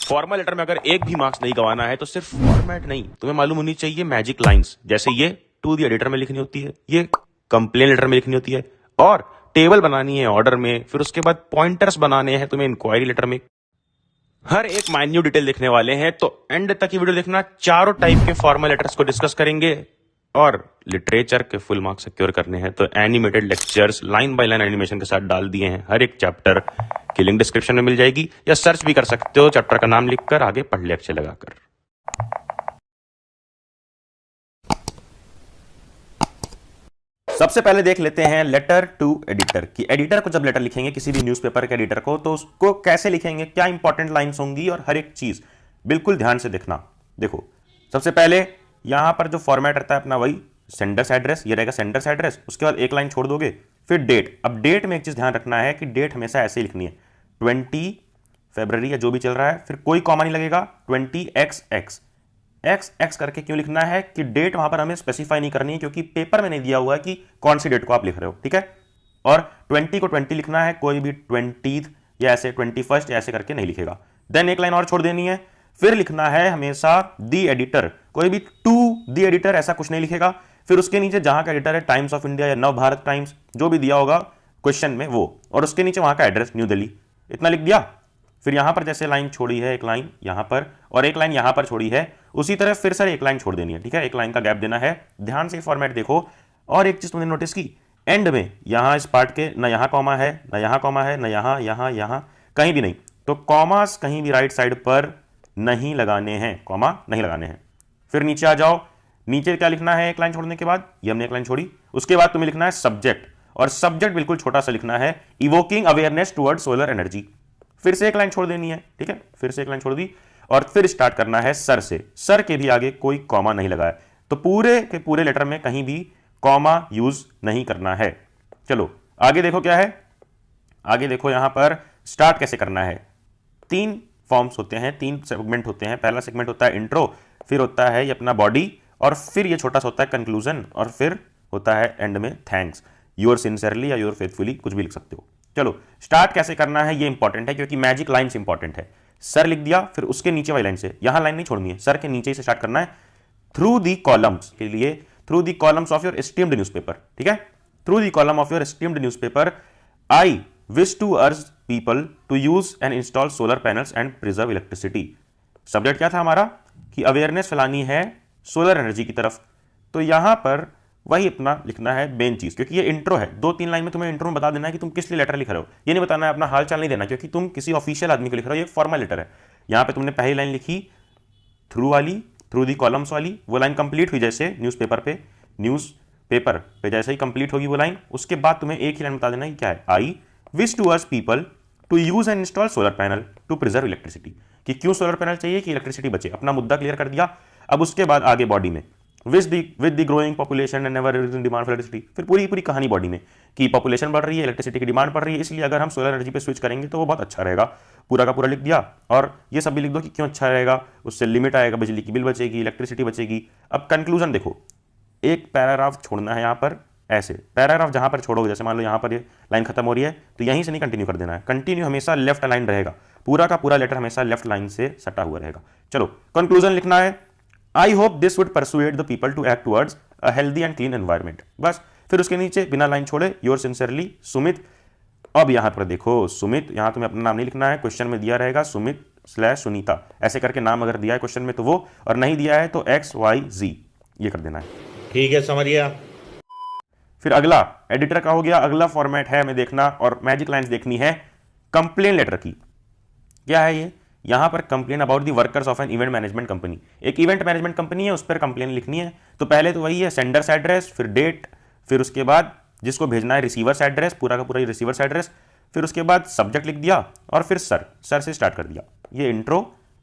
Formal letter में अगर एक भी मार्क्स नहीं गंवाना है तो सिर्फ फॉर्मेट नहीं, तुम्हें मालूम होनी चाहिए मैजिक लाइंस, जैसे ये टू दी एडिटर में लिखनी होती है, ये कंप्लेन लेटर में लिखनी होती है, और टेबल बनानी है ऑर्डर में, फिर उसके बाद पॉइंटर्स बनाने हैं तुम्हें इंक्वायरी लेटर में। हर एक माइन्यूट डिटेल देखने वाले हैं, तो एंड तक की वीडियो देखना। चारों टाइप के फॉर्मल लेटर्स को डिस्कस करेंगे और लिटरेचर के फुल मार्क्स सिक्योर करने हैं तो animated lectures line by line animation के साथ डाल दिए हैं। हर एक चैप्टर की लिंक डिस्क्रिप्शन में मिल जाएगी, या सर्च भी कर सकते हो चैप्टर का नाम लिखकर, आगे पढ़ ले अच्छे लगाकर। सबसे पहले देख लेते हैं लेटर टू एडिटर की। एडिटर को जब लेटर लिखेंगे किसी भी न्यूज़पेपर के एडिटर को, तो उसको कैसे लिखेंगे, क्या इंपॉर्टेंट लाइंस होंगी, और हर एक चीज बिल्कुल ध्यान से देखना। देखो, सबसे पहले यहां पर जो फॉर्मेट रहता है अपना, वही सेंडर्स एड्रेस, ये रहेगा सेंडर्स एड्रेस। उसके बाद एक लाइन छोड़ दोगे, फिर डेट। अब डेट में एक चीज ध्यान रखना है कि डेट हमेशा ऐसे ही लिखनी है, 20 फरवरी या जो भी चल रहा है, फिर कोई कॉमा नहीं लगेगा, 20XX। एक्स एक्स करके क्यों लिखना है कि डेट वहां पर हमें स्पेसिफाई नहीं करनी है, क्योंकि पेपर में नहीं दिया हुआ है कि कौन सी डेट को आप लिख रहे हो, ठीक है। और 20 को 20 लिखना है, कोई भी 20th या ऐसे 21st या ऐसे करके नहीं लिखेगा। देन एक लाइन और छोड़ देनी है, फिर लिखना है हमेशा दी एडिटर, कोई भी टू दी एडिटर ऐसा कुछ नहीं लिखेगा। फिर उसके नीचे जहां का एडिटर है, टाइम्स ऑफ इंडिया या नव भारत टाइम्स, जो भी दिया होगा क्वेश्चन में वो, और उसके नीचे वहां का एड्रेस न्यू दिल्ली, इतना लिख दिया। फिर यहां पर जैसे लाइन छोड़ी है, एक लाइन यहां पर और एक लाइन यहां पर छोड़ी है, उसी तरह फिर सर एक लाइन छोड़ देनी है, ठीक है। एक लाइन का गैप देना है, ध्यान से फॉर्मेट देखो। और एक चीज तुमने नोटिस की, एंड में यहां इस पार्ट के ना यहां कॉमा है, ना यहां कॉमा है, ना यहां यहां यहां कहीं भी नहीं, तो कॉमास कहीं भी राइट साइड पर नहीं लगाने हैं, कॉमा नहीं लगाने हैं। फिर नीचे आ जाओ, नीचे क्या लिखना है एक लाइन छोड़ने के बाद, ये हमने एक लाइन छोड़ी, उसके बाद तुम्हें लिखना है सब्जेक्ट, और सब्जेक्ट बिल्कुल छोटा सा लिखना है, evoking awareness toward solar energy. फिर से एक लाइन छोड़ देनी है, ठीक है, फिर से एक लाइन छोड़ दी, और फिर स्टार्ट करना है सर से। सर के भी आगे कोई कॉमा नहीं लगाया, तो पूरे के पूरे लेटर में कहीं भी कॉमा यूज नहीं करना है। चलो आगे देखो क्या है, आगे देखो यहां पर स्टार्ट कैसे करना है। 3 फॉर्म्स होते हैं, 3 सेगमेंट होते हैं। पहला सेगमेंट होता है इंट्रो, फिर होता है ये अपना बॉडी, और फिर ये छोटा सा होता है कंक्लूजन, और फिर होता है एंड में थैंक्स, योर सिंसियरली या योर फेथफुली, कुछ भी लिख सकते हो। चलो स्टार्ट कैसे करना है ये इंपॉर्टेंट है, क्योंकि मैजिक लाइंस इंपॉर्टेंट है। सर लिख दिया, फिर उसके नीचे वाली लाइन से, यहां लाइन नहीं छोड़नी है, सर के नीचे से स्टार्ट करना है। थ्रू दी कॉलम्स के लिए, through the columns of your esteemed newspaper, ठीक है, through the column of your esteemed newspaper, I wish to urge people to use and install solar panels and preserve electricity. Subject क्या था हमारा कि awareness फैलानी है सोलर एनर्जी की तरफ, तो यहां पर वही अपना लिखना है मेन चीज, क्योंकि ये इंट्रो है। 2-3 लाइन में तुम्हें इंट्रो में बता देना है कि तुम किस लिए लेटर लिख रहे हो, ये नहीं बताना है, अपना हालचाल नहीं देना, क्योंकि तुम किसी ऑफिशियल आदमी को लिख रहे हो, ये फॉर्मल लेटर है। यहां पे तुमने पहली लाइन लिखी थ्रू वाली, थ्रू दी कॉलम्स वाली, वो लाइन कंप्लीट हुई जैसे न्यूज़पेपर पे जैसे ही कंप्लीट होगी वो लाइन, उसके बाद तुम्हें एक ही लाइन बता देना है क्या है, I wish to urge people to use and install solar panel to preserve electricity, कि क्यों सोलर पैनल चाहिए कि इलेक्ट्रिसिटी बचे। अपना मुद्दा क्लियर कर दिया। अब उसके बाद आगे बॉडी में with the growing population and ever increasing demand for electricity, फिर पूरी पूरी कहानी बॉडी में कि पॉपुलेशन बढ़ रही है, इलेक्ट्रिसिटी की डिमांड बढ़ रही है, इसलिए अगर हम सोलर एनर्जी पे स्विच करेंगे तो वो बहुत अच्छा रहेगा। पूरा का पूरा लिख दिया, और ये सब भी लिख दो कि क्यों अच्छा रहेगा, उससे लिमिट आएगा, बिजली की बिल बचेगी, इलेक्ट्रिसिटी बचेगी। अब कंक्लूजन देखो, एक पैराग्राफ छोड़ना है यहाँ पर, ऐसे पैराग्राफ जहां पर छोड़ोगे, जैसे मान लो यहाँ पर ये लाइन खत्म हो रही है, तो यहीं से नहीं कंटिन्यू कर देना है, कंटिन्यू हमेशा लेफ्ट लाइन रहेगा, पूरा का पूरा लेटर हमेशा लेफ्ट लाइन से सटा हुआ रहेगा। चलो कंक्लूजन लिखना है, I hope this would persuade the people to act towards a healthy and clean environment, बस। फिर उसके नीचे बिना लाइन छोड़े योर सिंसियरली सुमित। अब यहां पर देखो सुमित, यहां तुम्हें अपना नाम नहीं लिखना है, क्वेश्चन में दिया रहेगा सुमित/सुनीता, ऐसे करके नाम अगर दिया है क्वेश्चन में तो वो, और नहीं दिया है तो XYZ, ये कर देना है, ठीक है, समझ गया। फिर अगला एडिटर का हो गया। अगला फॉर्मेट है हमें देखना, और मैजिक लाइंस देखनी है कंप्लेन लेटर की। क्या है ये, यहां पर complain about the workers of an event management company, एक इवेंट मैनेजमेंट कंपनी है, उस पर कंप्लेन लिखनी है। तो पहले तो वही है सेंडर्स एड्रेस, फिर डेट, फिर उसके बाद जिसको भेजना है रिसीवर्स एड्रेस, पूरा का पूरा रिसीवर्स एड्रेस, फिर उसके बाद सब्जेक्ट लिख दिया, और फिर सर से स्टार्ट कर दिया। ये इंट्रो,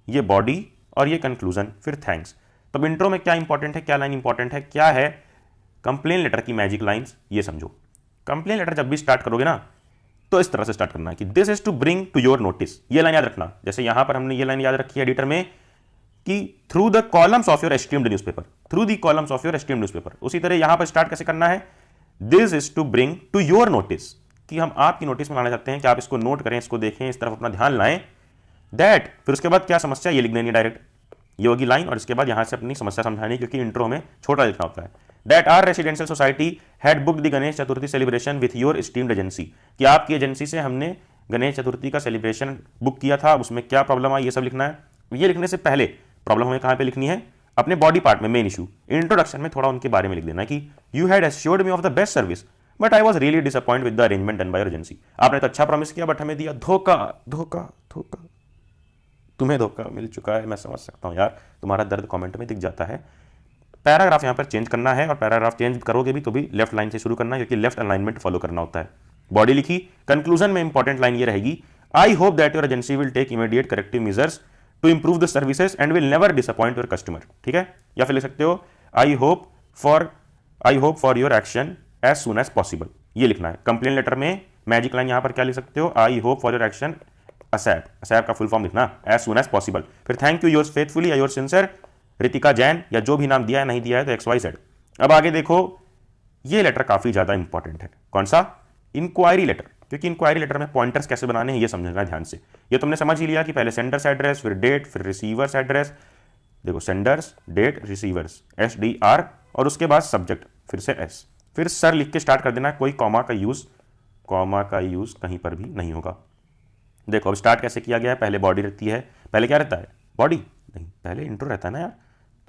ये बॉडी, और ये कंक्लूजन, फिर थैंक्स। तब इंट्रो में क्या इंपॉर्टेंट है, क्या लाइन इंपॉर्टेंट है, क्या है कंप्लेन लेटर की मैजिक लाइंस, ये समझो। कंप्लेन लेटर जब भी स्टार्ट करोगे ना, तो इस तरह से स्टार्ट करना है कि this is to bring to your notice, ये लाइन याद रखना। जैसे यहां पर हमने ये लाइन याद रखी है एडिटर में कि through the columns of your esteemed newspaper, through the columns of your esteemed newspaper, उसी तरह यहां पर स्टार्ट कैसे करना है, this is to bring to your notice, कि हम आपकी नोटिस में लाना चाहते हैं कि आप इसको नोट करें, इसको देखें, इस तरफ अपना ध्यान लाएं, दैट, फिर उसके बाद क्या समस्या ये लिख देनी डायरेक्ट, ये होगी लाइन, और इसके बाद यहां से अपनी समस्या समझानी, क्योंकि इंट्रो में छोटा लिखना होता है। That are residential society had booked the Ganesh Chaturthi celebration with your esteemed agency, कि आपकी एजेंसी से हमने गणेश चतुर्थी का सेलिब्रेशन बुक किया था, उसमें क्या प्रॉब्लम आई, ये सब लिखना है। ये लिखने से पहले प्रॉब्लम हमें कहां पे लिखनी है, अपने बॉडी पार्ट में, मेन इशू। इंट्रोडक्शन में थोड़ा उनके बारे में लिख देना कि you had assured me of the best service but I was really disappointed with the arrangement done by your agency. आपने तो अच्छा प्रॉमिस किया बट हमें दिया धोखा, धोखा, धोखा। तुम्हें धोखा मिल चुका है, मैं समझ सकता हूं यार, तुम्हारा दर्द कमेंट में दिख जाता है। पैराग्राफ यहां पर चेंज करना है, और पैराग्राफ चेंज करोगे भी तो भी लेफ्ट लाइन से शुरू करना है, क्योंकि लेफ्ट अलाइनमेंट फॉलो करना होता है। बॉडी लिखी, कंक्लूजन में इंपॉर्टेंट लाइन ये रहेगी, I hope that your agency will take immediate corrective measures to improve the services and will never disappoint your customer. ठीक है, या फिर लिख सकते हो I hope for your action as soon as possible, ये लिखना है। कंप्लेन लेटर में मैजिक लाइन यहां पर क्या लिख सकते हो, I hope for your action ASAP, ASAP का फुल फॉर्म लिखना, एज सुन एज पॉसिबल। फिर थैंक यू योर्स फेथफुली या योर सिंसियर रितिका जैन, या जो भी नाम दिया है, नहीं दिया है तो XYZ। अब आगे देखो, ये लेटर काफी ज्यादा इंपॉर्टेंट है। कौन सा, इंक्वायरी लेटर, क्योंकि इंक्वायरी लेटर में पॉइंटर्स कैसे बनाने हैं ये समझना है ध्यान से। ये तुमने समझ ही लिया कि पहले सेंडर्स एड्रेस, फिर डेट, फिर रिसीवर्स एड्रेस, देखो सेंडर्स, डेट, रिसीवर्स, SDR, और उसके बाद सब्जेक्ट, फिर से S, फिर सर लिख के स्टार्ट कर देना, कोई कॉमा का यूज कहीं पर भी नहीं होगा। देखो अब स्टार्ट कैसे किया गया है, पहले बॉडी रहती है, पहले क्या रहता है, बॉडी नहीं, पहले इंट्रो रहता है ना यार,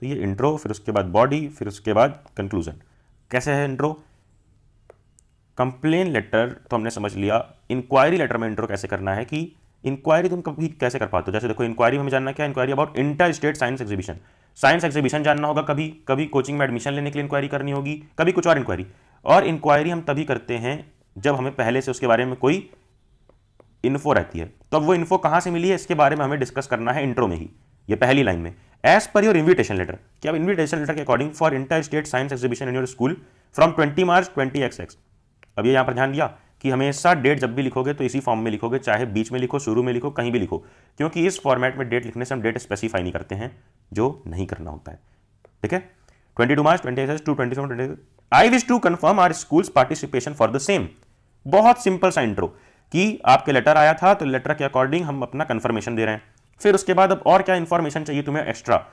तो ये इंट्रो, फिर उसके बाद बॉडी, फिर उसके बाद कंक्लूजन। कैसे है इंट्रो, कंप्लेन लेटर तो हमने समझ लिया, इंक्वायरी लेटर में इंट्रो कैसे करना है, कि इंक्वायरी तुम कभी कैसे कर पाते हो। जैसे देखो, इंक्वायरी में हमें जानना क्या है, inquiry about inter state science exhibition, science exhibition जानना होगा, कभी कभी कोचिंग में एडमिशन लेने के लिए इंक्वायरी करनी होगी, कभी कुछ और इंक्वायरी। और इंक्वायरी हम तभी करते हैं जब हमें पहले से उसके बारे में कोई इन्फो रहती है। तो अब वो इन्फो कहां से मिली है, इसके बारे में हमें डिस्कस करना है इंट्रो में ही, ये पहली लाइन में। As per your invitation letter, कि अब इन्विटेशन लेटर के according for inter state science exhibition in your school from 20 March 20XX। अब ये यहां पर ध्यान दिया कि हमेशा डेट जब भी लिखोगे तो इसी फॉर्म में लिखोगे, चाहे बीच में लिखो, शुरू में लिखो, कहीं भी लिखो, क्योंकि इस फॉर्मेट में डेट लिखने से हम डेट स्पेसिफाई नहीं करते हैं, जो नहीं करना होता है। ठीक है, 22 March 20XX to 27 I wish to confirm our school's participation for the same. बहुत सिंपल सा इंट्रो, कि आपके लेटर आया था तो लेटर के अकॉर्डिंग हम अपना कंफर्मेशन दे रहे हैं। फिर उसके बाद अब और क्या इंफॉर्मेशन चाहिए तुम्हें एक्स्ट्रा,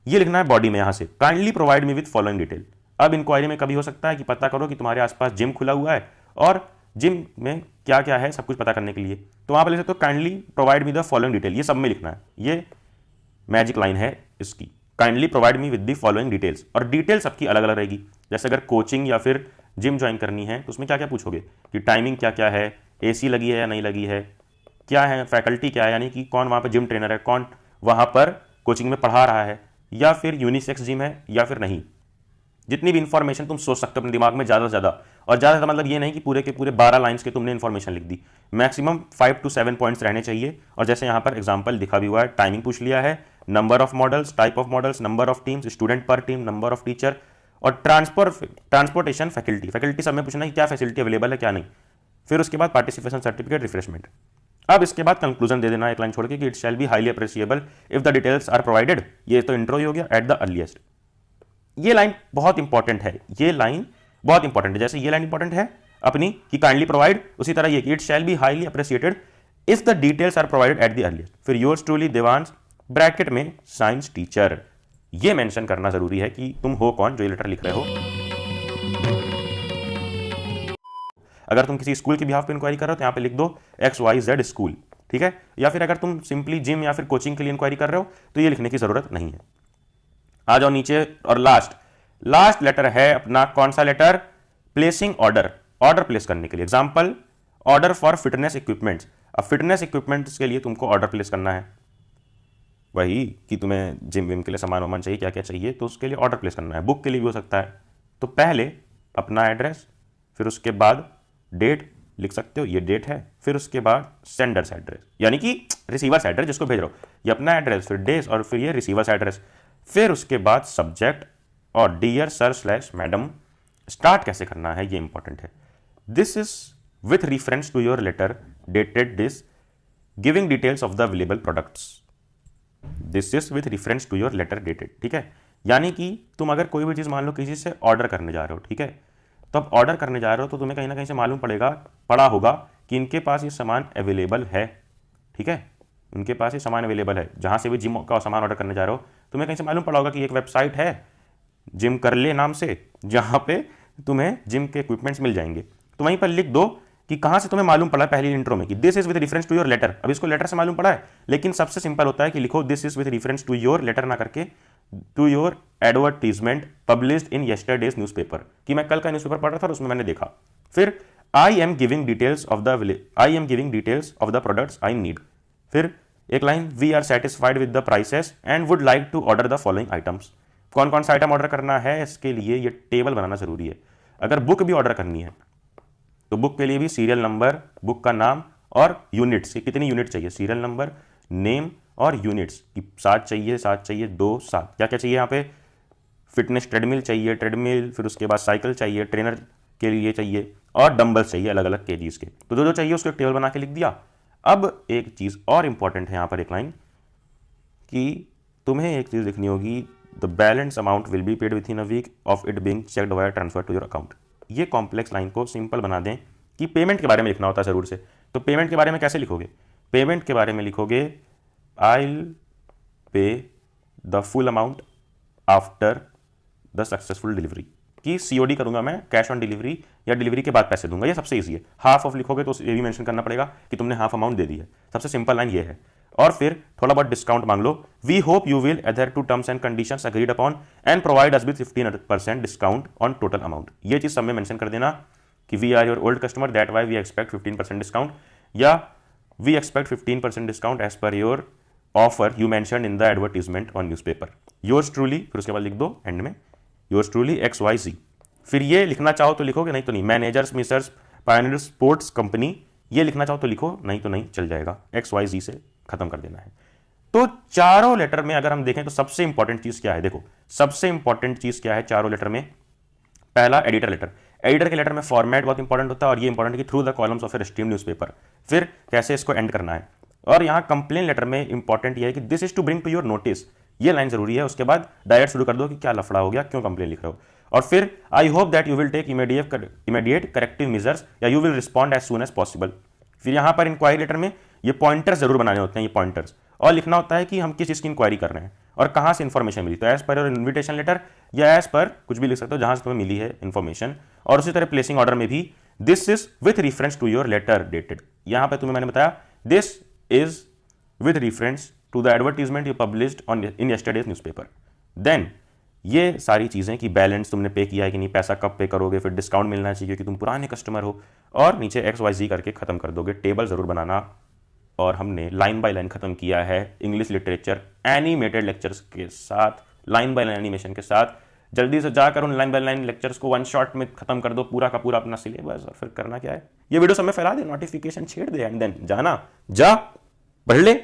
ये लिखना है बॉडी में, यहां से kindly provide me with following detail. अब इंक्वायरी में कभी हो सकता है कि पता करो कि तुम्हारे आसपास जिम खुला हुआ है और जिम में क्या क्या है सब कुछ पता करने के लिए, तो वहां पर लिख सकते हो kindly provide me the following detail, ये सब में लिखना है। ये मैजिक लाइन है इसकी, kindly provide me with the following details. और डिटेल सबकी अलग अलग रहेगी, जैसे अगर कोचिंग या फिर जिम ज्वाइन करनी है तो उसमें क्या क्या पूछोगे, कि टाइमिंग क्या क्या है, AC लगी है या नहीं लगी है, क्या है फैकल्टी क्या है, यानी कि कौन वहाँ पर जिम ट्रेनर है, कौन वहाँ पर कोचिंग में पढ़ा रहा है, या फिर यूनिसेक्स जिम है या फिर नहीं। जितनी भी इंफॉर्मेशन तुम सोच सकते हो अपने दिमाग में ज़्यादा से ज़्यादा, और ज़्यादा से मतलब ये नहीं कि पूरे के पूरे 12 लाइन्स के तुमने इंफॉर्मेशन लिख दी, मैक्सिमम 5 to 7 पॉइंट्स रहने चाहिए। और जैसे यहाँ पर एग्जाम्पल दिखा भी हुआ है, टाइमिंग पूछ लिया है, number of models, type of models, number of teams, student पर टीम, नंबर ऑफ टीचर, और ट्रांसपोर्टेशन फैकल्टी, फैकल्टी सब में पूछना कि क्या फैसिलिटी अवेलेबल है क्या नहीं। फिर उसके बाद पार्टिसिपेशन सर्टिफिकेट, रिफ्रेशमेंट। अब इसके बाद कंक्लूजन दे देना एक लाइन छोड़ के कि it shall be highly appreciable if the details are provided. ये तो इंट्रो ही हो गया, एट द अर्लीस्ट। ये लाइन बहुत इंपॉर्टेंट है, ये लाइन बहुत इंपॉर्टेंट है। जैसे ये लाइन इंपॉर्टेंट है अपनी कि काइंडली प्रोवाइड, उसी तरह ये कि it shall be highly appreciated if the details are provided at the earliest. फिर योर्स ट्रूली देवांश ब्रैकेट में साइंस टीचर, ये मेंशन करना जरूरी है कि तुम हो कौन जो ये लेटर लिख रहे हो। अगर तुम किसी स्कूल के बिहाफ पे इंक्वायरी कर रहे हो तो यहाँ पे लिख दो XYZ स्कूल, ठीक है। या फिर अगर तुम सिंपली जिम या फिर कोचिंग के लिए इंक्वायरी कर रहे हो तो ये लिखने की जरूरत नहीं है। आ जाओ नीचे, और लास्ट लेटर है अपना कौन सा letter, placing order, order place करने के लिए। Example, order for fitness equipments. अब फिटनेस इक्विपमेंट्स के लिए तुमको ऑर्डर प्लेस करना है, वही कि तुम्हें जिम विम के लिए सामान वामान चाहिए, क्या क्या चाहिए, तो उसके लिए ऑर्डर प्लेस करना है। बुक के लिए भी हो सकता है। तो पहले अपना एड्रेस, फिर उसके बाद डेट लिख सकते हो, ये डेट है, फिर उसके बाद सेंडर्स एड्रेस यानी कि रिसीवर्स एड्रेस जिसको भेज रहे हो, ये अपना एड्रेस, फिर डेज, और फिर ये रिसीवर्स एड्रेस, फिर उसके बाद सब्जेक्ट और dear sir slash madam. Start कैसे करना है ये इंपॉर्टेंट है। This is with reference to your letter dated this giving details of the available products. This is with reference to your letter dated, ठीक है। यानी कि तुम अगर कोई भी चीज मान लो किसी से ऑर्डर करने जा रहे हो, ठीक है, तो अब ऑर्डर करने जा रहे हो तो तुम्हें कहीं ना कहीं से मालूम पड़ा होगा कि इनके पास ये सामान अवेलेबल है, ठीक है। उनके पास ही सामान अवेलेबल है। जहाँ से भी जिम का सामान ऑर्डर करने जा रहे हो, तुम्हें कहीं से मालूम पड़ा होगा कि एक वेबसाइट है जिम कर ले नाम से, जहाँ पे तुम्हें जिम के इक्विपमेंट्स मिल जाएंगे। तो वहीं पर लिख दो कि कहाँ से तुम्हें मालूम पड़ा पहली इंट्रो में कि this is with reference to your letter. अब इसको लेटर से मालूम पड़ा है, लेकिन सबसे सिंपल होता है कि लिखो this is with reference to your letter ना करके to your advertisement published in yesterday's newspaper, कि मैं कल का न्यूज़पेपर पढ़ रहा था और उसमें मैंने देखा। फिर I am giving details of the products I need. फिर एक line, we are satisfied with the prices and would like to order the following items. कौन कौन सा आइटम ऑर्डर करना है, इसके लिए ये टेबल बनाना जरूरी है। अगर बुक भी ऑर्डर करनी है तो बुक के लिए भी सीरियल नंबर, बुक का नाम और यूनिट्स, कितनी यूनिट चाहिए, सीरियल नंबर, नेम और यूनिट्स की 7 चाहिए, 7 चाहिए, 2, 7। क्या क्या चाहिए यहाँ पे, फिटनेस ट्रेडमिल चाहिए, ट्रेडमिल, फिर उसके बाद साइकिल चाहिए, ट्रेनर के लिए चाहिए, और डंबल्स चाहिए अलग अलग केजीज के। तो जो जो चाहिए उसको एक टेबल बना के लिख दिया। अब एक चीज़ और इंपॉर्टेंट है यहाँ पर, एक लाइन कि तुम्हें एक चीज़ लिखनी होगी, the balance amount will be paid within a week of it being checked wire transfer to your account. ये कॉम्प्लेक्स लाइन को सिंपल बना दें कि पेमेंट के बारे में लिखना होता है ज़रूर से। तो पेमेंट के बारे में कैसे लिखोगे, पेमेंट के बारे में लिखोगे I will pay the full amount after the successful delivery, कि सीओडी करूंगा मैं, कैश ऑन डिलीवरी, या डिलीवरी के बाद पैसे दूंगा। ये सबसे ईजी है। हाफ ऑफ लिखोगे तो ये भी मेंशन करना पड़ेगा कि तुमने हाफ अमाउंट दे दी है। सबसे सिंपल लाइन ये है। और फिर थोड़ा बहुत डिस्काउंट मांग लो, we hope you will adhere to terms and conditions agreed upon and provide us with 15% discount on total amount. ये चीज़ सब में मेंशन कर देना कि we are your old customer that why we expect 15% discount, या we expect 15% discount as per your offer you mention in the advertisement on newspaper. Yours truly, फिर उसके बाद लिख दो एंड में योर्स ट्रूली XYZ। फिर ये लिखना चाहो तो लिखोगे, नहीं तो नहीं। Managers Mrs Pioneer sports company, ये लिखना चाहो तो लिखो, नहीं तो नहीं, चल जाएगा। XYZ से खत्म कर देना है। तो चारों लेटर में अगर हम देखें तो सबसे इंपॉर्टेंट चीज क्या है, देखो सबसे इंपॉर्टेंट चीज क्या है चारों लेटर में। पहला एडिटर लेटर। एडिटर के लेटर में फॉर्मेट बहुत इंपॉर्टेंट होता है, और ये इंपॉर्टेंट कि through the columns of a stream newspaper. फिर कैसे इसको एंड करना है। और यहाँ कंप्लेन लेटर में इंपॉर्टेंट ये है कि this is to bring to your notice, ये लाइन जरूरी है। उसके बाद डायरेक्ट शुरू कर दो कि क्या लफड़ा हो गया, क्यों कंप्लेन लिख रहे हो। और फिर I hope that you will take immediate corrective measures या you will respond as soon as possible. फिर यहाँ पर इंक्वायरी लेटर में ये पॉइंटर्स जरूर बनाने होते हैं, ये पॉइंटर्स, और लिखना होता है कि हम किस चीज़ की इंक्वायरी कर रहे हैं और कहाँ से इन्फॉर्मेशन मिली। तो एज पर इन्विटेशन लेटर या एज पर कुछ भी लिख सकते हो जहाँ से तुम्हें मिली है इन्फॉर्मेशन। और उसी तरह प्लेसिंग ऑर्डर में भी this is with reference to your letter dated. यहाँ पर तुम्हें मैंने बताया this is with reference to the advertisement you published on in yesterday's newspaper. Then ये सारी चीज़ें कि बैलेंस तुमने पे किया है कि नहीं, पैसा कब पे करोगे, फिर डिस्काउंट मिलना चाहिए क्योंकि तुम पुराने कस्टमर हो, और नीचे XYZ करके खत्म कर दोगे। टेबल ज़रूर बनाना। और हमने लाइन बाय लाइन खत्म किया है इंग्लिश लिटरेचर एनिमेटेड लेक्चर्स के साथ, लाइन बाय लाइन एनिमेशन के साथ। जल्दी से जाकर उन लाइन बाय लाइन लेक्चर्स को 1 शॉट में खत्म कर दो, पूरा का पूरा अपना सिलेबस। और फिर करना क्या है, ये वीडियो सब में फैला दे, नोटिफिकेशन छेड़ दे, एंड देन जाना, जा पढ़ ले।